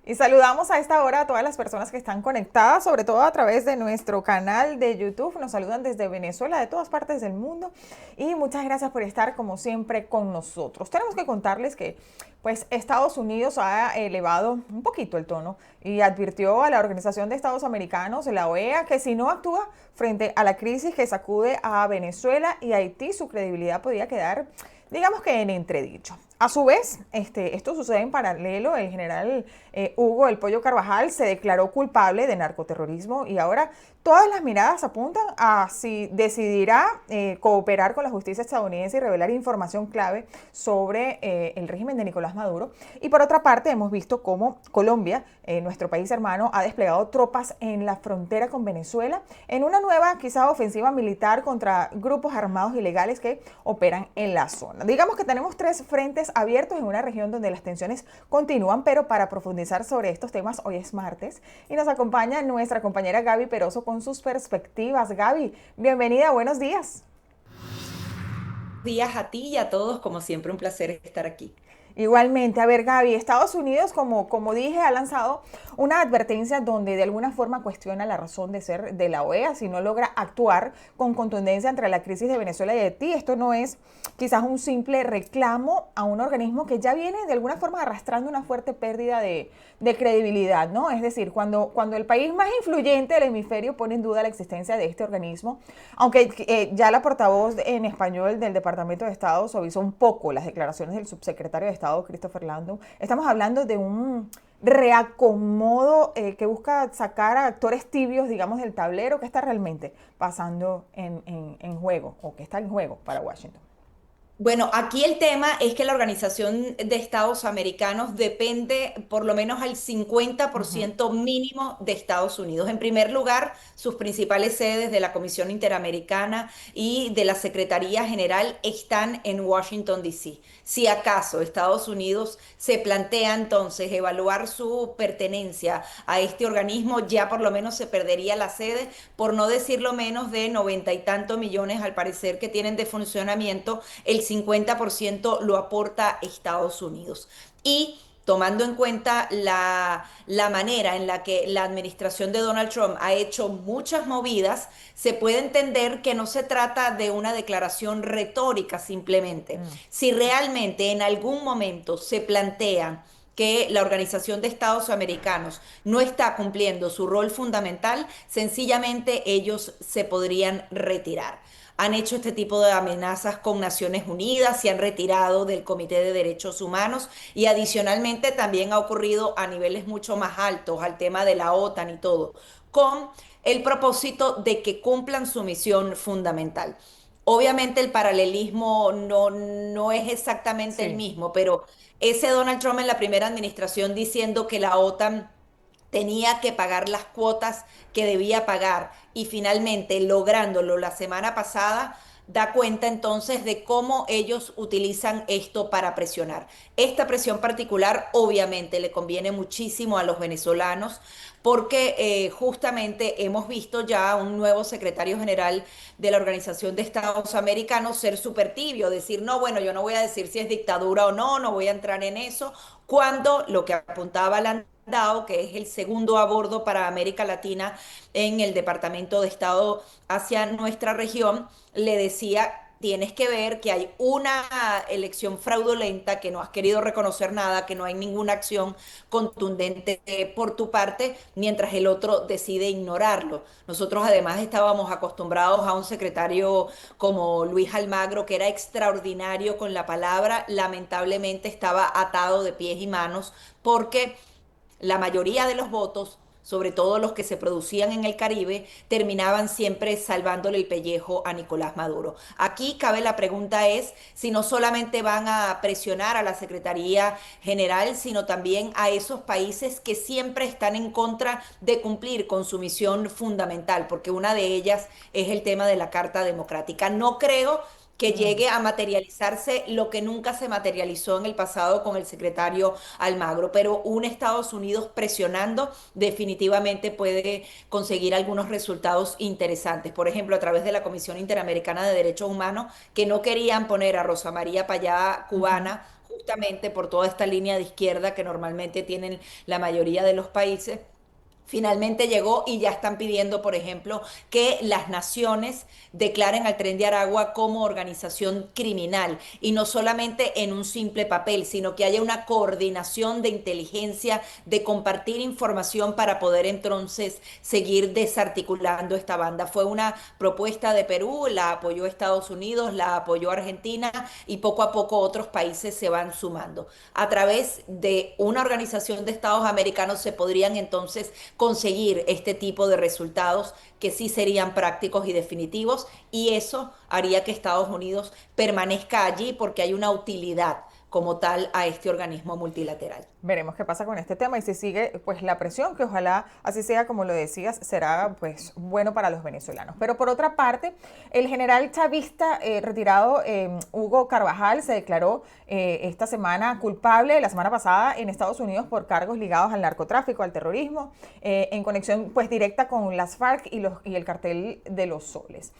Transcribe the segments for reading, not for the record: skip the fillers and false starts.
Y saludamos a esta hora a todas las personas que están conectadas, sobre todo a través de nuestro canal de YouTube. Nos saludan desde Venezuela, de todas partes del mundo. Y muchas gracias por estar, como siempre, con nosotros. Tenemos que contarles que pues Estados Unidos ha elevado un poquito el tono y advirtió a la Organización de Estados Americanos, la OEA, que si no actúa frente a la crisis que sacude a Venezuela y Haití, su credibilidad podría quedar, digamos que en entredicho. A su vez, esto sucede en paralelo. El general Hugo El Pollo Carvajal se declaró culpable de narcoterrorismo y ahora todas las miradas apuntan a si decidirá cooperar con la justicia estadounidense y revelar información clave sobre el régimen de Nicolás Maduro. Y por otra parte, hemos visto cómo Colombia, nuestro país hermano, ha desplegado tropas en la frontera con Venezuela en una nueva, quizá, ofensiva militar contra grupos armados ilegales que operan en la zona. Digamos que tenemos tres frentes abiertos en una región donde las tensiones continúan, pero para profundizar sobre estos temas, hoy es martes y nos acompaña nuestra compañera Gaby Peroso con sus perspectivas. Gaby, bienvenida, buenos días. Días a ti y a todos, como siempre, un placer estar aquí. Igualmente, a ver Gaby, Estados Unidos, como dije, ha lanzado una advertencia donde de alguna forma cuestiona la razón de ser de la OEA si no logra actuar con contundencia entre la crisis de Venezuela y Haití. Esto no es quizás un simple reclamo a un organismo que ya viene de alguna forma arrastrando una fuerte pérdida de credibilidad, ¿no? Es decir, cuando el país más influyente del hemisferio pone en duda la existencia de este organismo, aunque ya la portavoz en español del Departamento de Estado suavizó un poco las declaraciones del subsecretario de Estado, Christopher Landon, estamos hablando de un reacomodo que busca sacar a actores tibios, digamos, del tablero. Que está realmente pasando en juego o que está en juego para Washington. Bueno, aquí el tema es que la Organización de Estados Americanos depende por lo menos al Uh -huh. 50% mínimo de Estados Unidos. En primer lugar, sus principales sedes de la Comisión Interamericana y de la Secretaría General están en Washington, D.C. Si acaso Estados Unidos se plantea entonces evaluar su pertenencia a este organismo, ya por lo menos se perdería la sede, por no decirlo menos de 90 y tantos millones al parecer que tienen de funcionamiento. El 50% lo aporta Estados Unidos. Y tomando en cuenta la manera en la que la administración de Donald Trump ha hecho muchas movidas, se puede entender que no se trata de una declaración retórica simplemente. Mm. Si realmente en algún momento se plantea que la Organización de Estados Americanos no está cumpliendo su rol fundamental, sencillamente ellos se podrían retirar. Han hecho este tipo de amenazas con Naciones Unidas, se han retirado del Comité de Derechos Humanos y adicionalmente también ha ocurrido a niveles mucho más altos, al tema de la OTAN y todo, con el propósito de que cumplan su misión fundamental. Obviamente el paralelismo no es exactamente el Sí. mismo, pero ese Donald Trump en la primera administración diciendo que la OTAN tenía que pagar las cuotas que debía pagar y finalmente lográndolo la semana pasada, da cuenta entonces de cómo ellos utilizan esto para presionar. Esta presión particular obviamente le conviene muchísimo a los venezolanos porque justamente hemos visto ya un nuevo secretario general de la Organización de Estados Americanos ser súper tibio, decir, no, bueno, yo no voy a decir si es dictadura o no, no voy a entrar en eso, cuando lo que apuntaba Landau, que es el segundo a bordo para América Latina en el Departamento de Estado hacia nuestra región, le decía, tienes que ver que hay una elección fraudulenta, que no has querido reconocer nada, que no hay ninguna acción contundente por tu parte, mientras el otro decide ignorarlo. Nosotros además estábamos acostumbrados a un secretario como Luis Almagro, que era extraordinario con la palabra, lamentablemente estaba atado de pies y manos porque la mayoría de los votos, sobre todo los que se producían en el Caribe, terminaban siempre salvándole el pellejo a Nicolás Maduro. Aquí cabe la pregunta es si no solamente van a presionar a la Secretaría General, sino también a esos países que siempre están en contra de cumplir con su misión fundamental, porque una de ellas es el tema de la Carta Democrática. No creo que Mm. llegue a materializarse lo que nunca se materializó en el pasado con el secretario Almagro, pero un Estados Unidos presionando definitivamente puede conseguir algunos resultados interesantes. Por ejemplo, a través de la Comisión Interamericana de Derechos Humanos, que no querían poner a Rosa María Payá, Uh -huh. cubana, justamente por toda esta línea de izquierda que normalmente tienen la mayoría de los países. Finalmente llegó y ya están pidiendo, por ejemplo, que las naciones declaren al Tren de Aragua como organización criminal y no solamente en un simple papel, sino que haya una coordinación de inteligencia, de compartir información para poder entonces seguir desarticulando esta banda. Fue una propuesta de Perú, la apoyó Estados Unidos, la apoyó Argentina y poco a poco otros países se van sumando. A través de una organización de Estados americanos se podrían entonces conseguir este tipo de resultados que sí serían prácticos y definitivos, y eso haría que Estados Unidos permanezca allí porque hay una utilidad como tal a este organismo multilateral. Veremos qué pasa con este tema y si sigue pues la presión, que ojalá así sea como lo decías, será pues bueno para los venezolanos. Pero por otra parte, el general chavista retirado Hugo Carvajal se declaró esta semana culpable, la semana pasada en Estados Unidos por cargos ligados al narcotráfico, al terrorismo, en conexión pues directa con las FARC y el cartel de los Soles.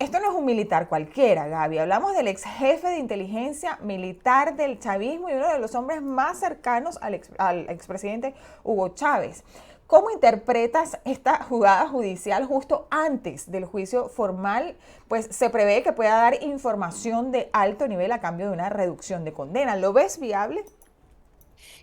Esto no es un militar cualquiera, Gaby. Hablamos del ex jefe de inteligencia militar del chavismo y uno de los hombres más cercanos al expresidente Hugo Chávez. ¿Cómo interpretas esta jugada judicial justo antes del juicio formal? Pues se prevé que pueda dar información de alto nivel a cambio de una reducción de condena. ¿Lo ves viable?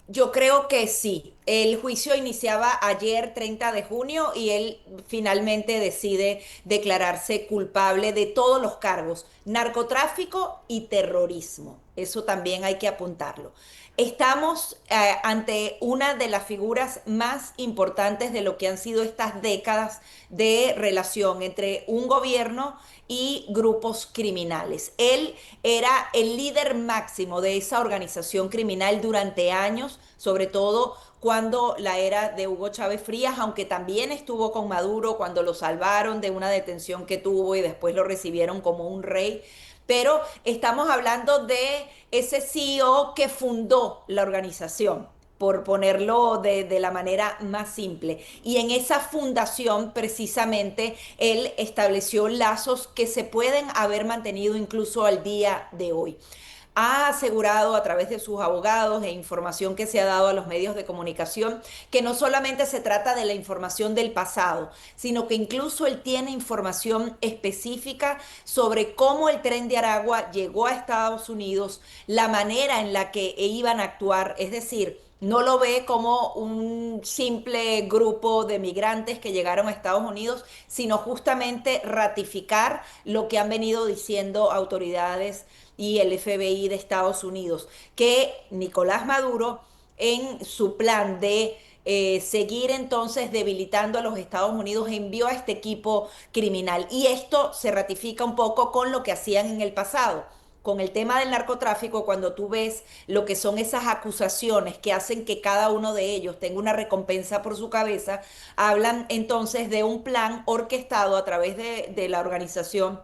Yo creo que sí. El juicio iniciaba ayer, 30 de junio, y él finalmente decide declararse culpable de todos los cargos, narcotráfico y terrorismo. Eso también hay que apuntarlo. Estamos ante una de las figuras más importantes de lo que han sido estas décadas de relación entre un gobierno y grupos criminales. Él era el líder máximo de esa organización criminal durante años, sobre todo cuando la era de Hugo Chávez Frías, aunque también estuvo con Maduro cuando lo salvaron de una detención que tuvo y después lo recibieron como un rey. Pero estamos hablando de ese CEO que fundó la organización, por ponerlo de la manera más simple. Y en esa fundación, precisamente, él estableció lazos que se pueden haber mantenido incluso al día de hoy. Ha asegurado a través de sus abogados e información que se ha dado a los medios de comunicación que no solamente se trata de la información del pasado, sino que incluso él tiene información específica sobre cómo el Tren de Aragua llegó a Estados Unidos, la manera en la que iban a actuar, es decir, no lo ve como un simple grupo de migrantes que llegaron a Estados Unidos, sino justamente ratificar lo que han venido diciendo autoridades y el FBI de Estados Unidos, que Nicolás Maduro en su plan de seguir entonces debilitando a los Estados Unidos envió a este equipo criminal. Y esto se ratifica un poco con lo que hacían en el pasado. Con el tema del narcotráfico, cuando tú ves lo que son esas acusaciones que hacen que cada uno de ellos tenga una recompensa por su cabeza, hablan entonces de un plan orquestado a través de la organización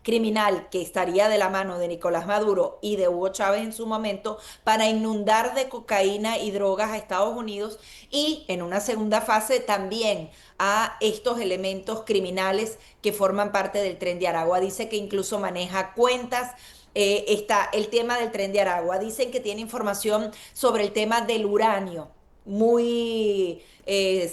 criminal que estaría de la mano de Nicolás Maduro y de Hugo Chávez en su momento para inundar de cocaína y drogas a Estados Unidos y en una segunda fase también a estos elementos criminales que forman parte del Tren de Aragua. Dice que incluso maneja cuentas. Está el tema del Tren de Aragua. Dicen que tiene información sobre el tema del uranio, muy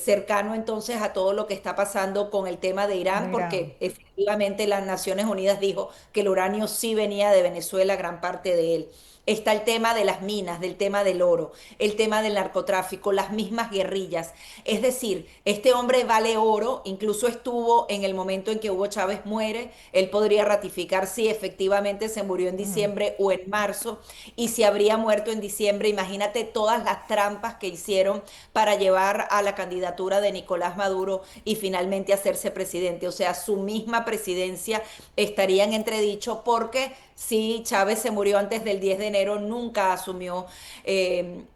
cercano entonces a todo lo que está pasando con el tema de Irán, Mira. porque efectivamente las Naciones Unidas dijo que el uranio sí venía de Venezuela, gran parte de él. Está el tema de las minas, del tema del oro, el tema del narcotráfico, las mismas guerrillas. Es decir, este hombre vale oro, incluso estuvo en el momento en que Hugo Chávez muere, él podría ratificar si efectivamente se murió en Ujú. diciembre o en marzo, y si habría muerto en diciembre, imagínate todas las trampas que hicieron para llevar a la candidatura de Nicolás Maduro y finalmente hacerse presidente. O sea, su misma presidencia estaría en entredicho porque si Chávez se murió antes del 10 de enero, nunca asumió,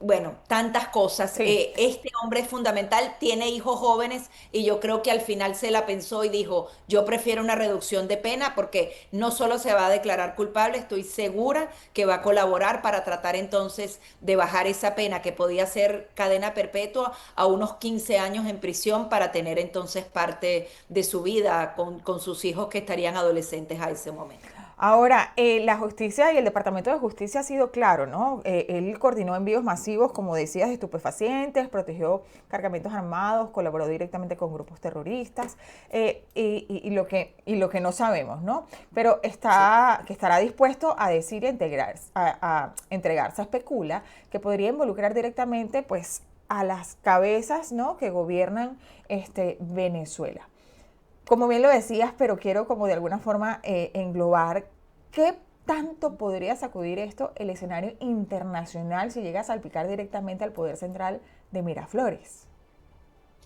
bueno, tantas cosas. Sí. Este hombre es fundamental, tiene hijos jóvenes y yo creo que al final se la pensó y dijo, yo prefiero una reducción de pena porque no solo se va a declarar culpable, estoy segura que va a colaborar para tratar entonces de bajar esa pena que podía ser cadena perpetua a unos 15 años en prisión para tener entonces parte de su vida con sus hijos que estarían adolescentes a ese momento. Ahora, la justicia y el Departamento de Justicia ha sido claro, ¿no? Él coordinó envíos masivos, como decías, de estupefacientes, protegió cargamentos armados, colaboró directamente con grupos terroristas y lo que no sabemos, ¿no? Pero Sí. que estará dispuesto a decir y a entregar. Se especula que podría involucrar directamente, pues, a las cabezas, ¿no? Que gobiernan Venezuela. Como bien lo decías, pero quiero como de alguna forma englobar qué tanto podría sacudir esto el escenario internacional si llega a salpicar directamente al poder central de Miraflores.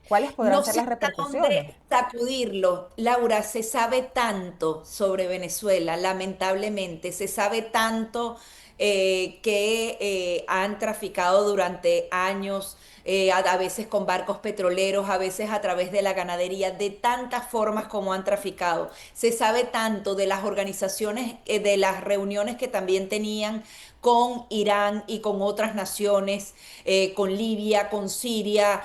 ¿Cuáles podrán No ser sé las hasta repercusiones? dónde sacudirlo. Laura, se sabe tanto sobre Venezuela, lamentablemente, se sabe tanto que han traficado durante años, a veces con barcos petroleros, a veces a través de la ganadería, de tantas formas como han traficado. Se sabe tanto de las organizaciones, de las reuniones que también tenían con Irán y con otras naciones, con Libia, con Siria,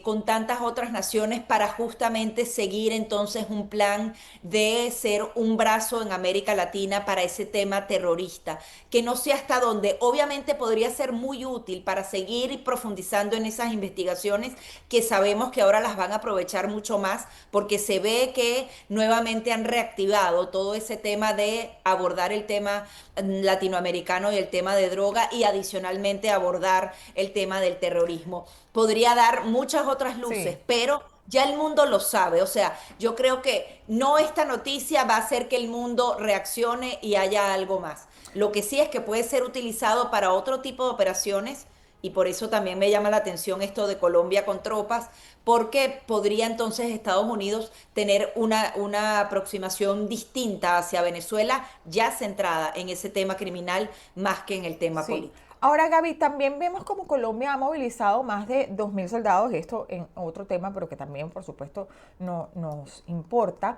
con tantas otras naciones para justamente seguir entonces un plan de ser un brazo en América Latina para ese tema terrorista, que no sé hasta dónde. Obviamente podría ser muy útil para seguir profundizando en esas investigaciones que sabemos que ahora las van a aprovechar mucho más porque se ve que nuevamente han reactivado todo ese tema de abordar el tema latinoamericano y el tema de droga y adicionalmente abordar el tema del terrorismo. Podría dar muchas otras luces, Sí. pero ya el mundo lo sabe. O sea, yo creo que no esta noticia va a hacer que el mundo reaccione y haya algo más. Lo que sí es que puede ser utilizado para otro tipo de operaciones y por eso también me llama la atención esto de Colombia con tropas, porque podría entonces Estados Unidos tener una aproximación distinta hacia Venezuela, ya centrada en ese tema criminal más que en el tema Sí. político. Ahora, Gaby, también vemos como Colombia ha movilizado más de 2.000 soldados, y esto en otro tema, pero que también, por supuesto, no, nos importa.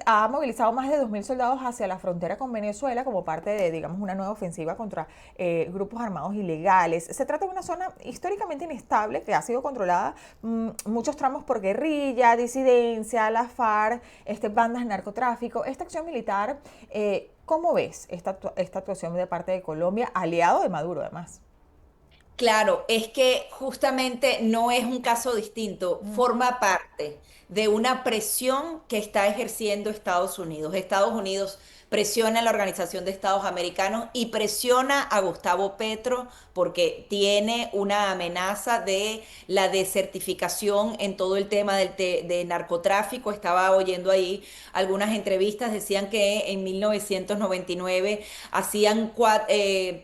Ha movilizado más de 2.000 soldados hacia la frontera con Venezuela como parte de, digamos, una nueva ofensiva contra grupos armados ilegales. Se trata de una zona históricamente inestable que ha sido controlada muchos tramos por guerrilla, disidencia, la FARC, bandas de narcotráfico. Esta acción militar ¿cómo ves esta actuación de parte de Colombia, aliado de Maduro además? Claro, es que justamente no es un caso distinto, forma parte de una presión que está ejerciendo Estados Unidos. Estados Unidos presiona a la Organización de Estados Americanos y presiona a Gustavo Petro porque tiene una amenaza de la desertificación en todo el tema de narcotráfico. Estaba oyendo ahí algunas entrevistas, decían que en 1999 hacían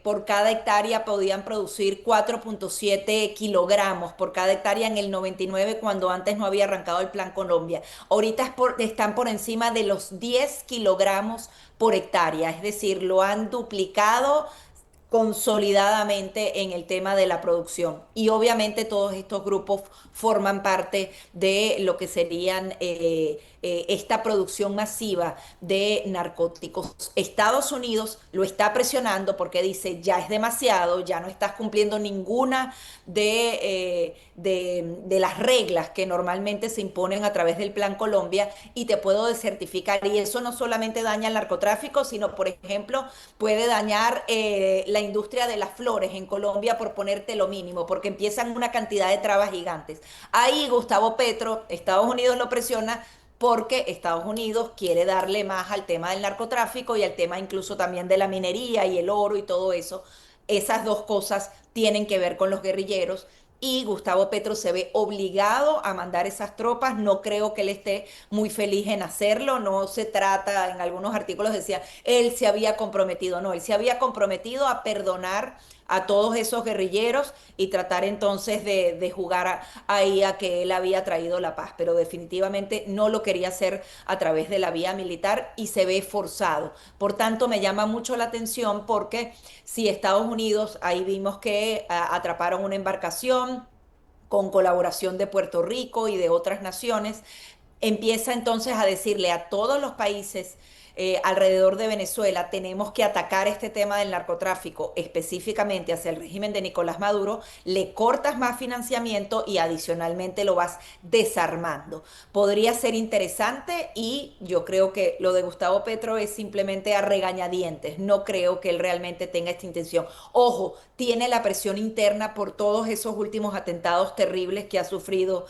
por cada hectárea podían producir 4,7 kilogramos por cada hectárea en el 99 cuando antes no había arrancado el Plan Colombia. Ahorita están por encima de los 10 kilogramos por hectárea, es decir, lo han duplicado consolidadamente en el tema de la producción. Y obviamente todos estos grupos forman parte de lo que serían esta producción masiva de narcóticos. Estados Unidos lo está presionando porque dice, ya es demasiado, ya no estás cumpliendo ninguna de las reglas que normalmente se imponen a través del Plan Colombia y te puedo desertificar. Y eso no solamente daña el narcotráfico, sino, por ejemplo, puede dañar la industria de las flores en Colombia, por ponerte lo mínimo, porque empiezan una cantidad de trabas gigantes. Ahí Gustavo Petro, Estados Unidos lo presiona porque Estados Unidos quiere darle más al tema del narcotráfico y al tema incluso también de la minería y el oro y todo eso. Esas dos cosas tienen que ver con los guerrilleros y Gustavo Petro se ve obligado a mandar esas tropas. No creo que él esté muy feliz en hacerlo. No se trata, en algunos artículos decía, él se había comprometido. No, él se había comprometido a perdonar a todos esos guerrilleros y tratar entonces de jugar ahí a que él había traído la paz, pero definitivamente no lo quería hacer a través de la vía militar y se ve forzado. Por tanto, me llama mucho la atención porque si Estados Unidos, ahí vimos que atraparon una embarcación con colaboración de Puerto Rico y de otras naciones, empieza entonces a decirle a todos los países alrededor de Venezuela, tenemos que atacar este tema del narcotráfico específicamente hacia el régimen de Nicolás Maduro, le cortas más financiamiento y adicionalmente lo vas desarmando. Podría ser interesante y yo creo que lo de Gustavo Petro es simplemente a regañadientes. No creo que él realmente tenga esta intención. Ojo, tiene la presión interna por todos esos últimos atentados terribles que ha sufrido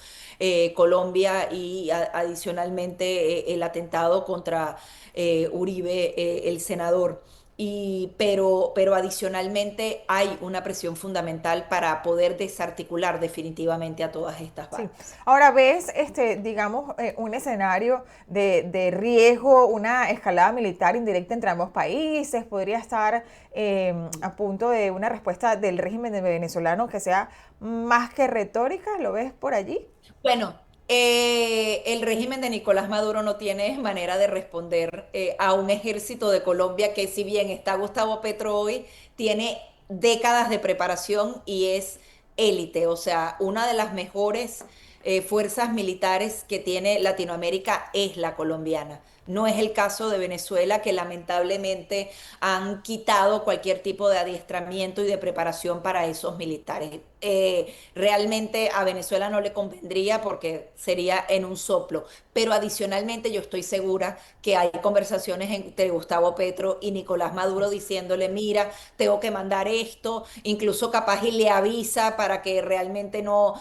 Colombia y adicionalmente el atentado contra Uribe, el senador. Pero adicionalmente hay una presión fundamental para poder desarticular definitivamente a todas estas Sí. bandas. Ahora ves, digamos, un escenario de riesgo, una escalada militar indirecta entre ambos países, podría estar a punto de una respuesta del régimen venezolano que sea más que retórica, ¿lo ves por allí? Bueno, el régimen de Nicolás Maduro no tiene manera de responder a un ejército de Colombia que si bien está Gustavo Petro hoy, tiene décadas de preparación y es élite, o sea, una de las mejores fuerzas militares que tiene Latinoamérica es la colombiana. No es el caso de Venezuela, que lamentablemente han quitado cualquier tipo de adiestramiento y de preparación para esos militares. Realmente a Venezuela no le convendría porque sería en un soplo. Pero adicionalmente yo estoy segura que hay conversaciones entre Gustavo Petro y Nicolás Maduro diciéndole, mira, tengo que mandar esto, incluso capaz y le avisa para que realmente no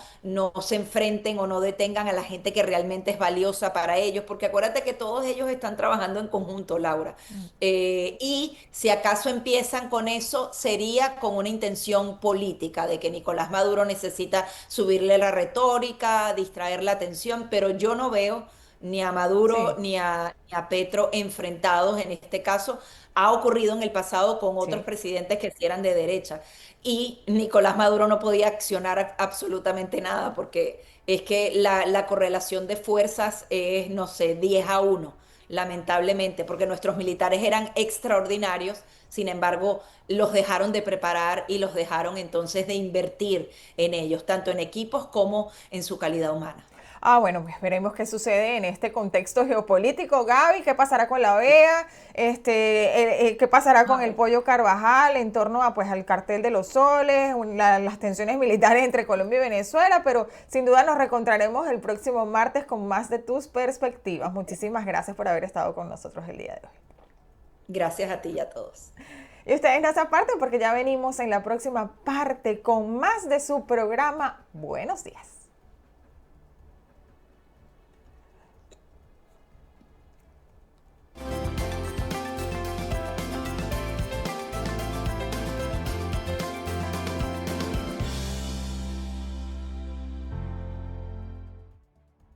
se enfrenten o no detengan a la gente que realmente es valiosa para ellos, porque acuérdate que todos ellos están trabajando en conjunto, Laura. Y si acaso empiezan con eso, sería con una intención política de que Nicolás Maduro necesita subirle la retórica, distraer la atención, pero yo no veo ni a Maduro Sí, ni a Petro enfrentados en este caso. Ha ocurrido en el pasado con otros sí. presidentes que sí eran de derecha. Y Nicolás Maduro no podía accionar absolutamente nada porque es que la correlación de fuerzas es, no sé, 10-1, lamentablemente, porque nuestros militares eran extraordinarios, sin embargo, los dejaron de preparar y los dejaron entonces de invertir en ellos, tanto en equipos como en su calidad humana. Ah, bueno, pues veremos qué sucede en este contexto geopolítico. Gaby, ¿qué pasará con la OEA? ¿Qué pasará con el Pollo Carvajal en torno a, pues, al cartel de los soles, las tensiones militares entre Colombia y Venezuela? Pero sin duda nos reencontraremos el próximo martes con más de tus perspectivas. Muchísimas gracias por haber estado con nosotros el día de hoy. Gracias a ti y a todos. Y ustedes no se aparten porque ya venimos en la próxima parte con más de su programa Buenos Días.